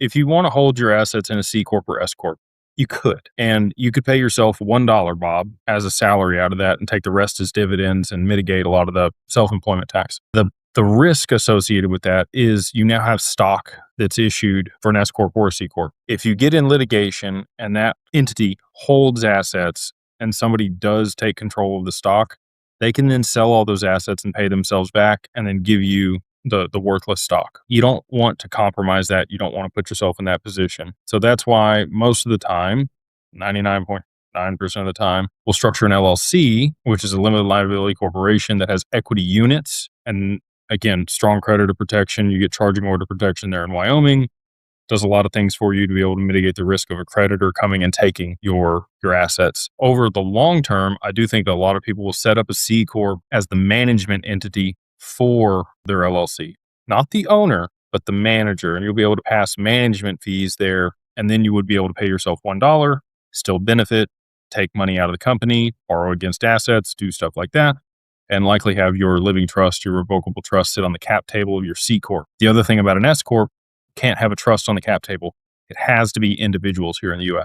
if you want to hold your assets in a C Corp or S Corp, you could. And you could pay yourself $1, Bob, as a salary out of that and take the rest as dividends and mitigate a lot of the self-employment tax. The risk associated with that is you now have stock that's issued for an S Corp or a C Corp. If you get in litigation and that entity holds assets and somebody does take control of the stock, they can then sell all those assets and pay themselves back and then give you the worthless stock. You don't want to compromise that. You don't want to put yourself in that position. So that's why most of the time, 99.9% of the time, we'll structure an LLC, which is a limited liability corporation that has equity units. And again, strong creditor protection. You get charging order protection there in Wyoming. Does a lot of things for you to be able to mitigate the risk of a creditor coming and taking your assets. Over the long term, I do think that a lot of people will set up a C Corp as the management entity for their LLC. Not the owner, but the manager. And you'll be able to pass management fees there. And then you would be able to pay yourself $1, still benefit, take money out of the company, borrow against assets, do stuff like that, and likely have your living trust, your revocable trust sit on the cap table of your C Corp. The other thing about an S Corp, can't have a trust on the cap table. It has to be individuals here in the US.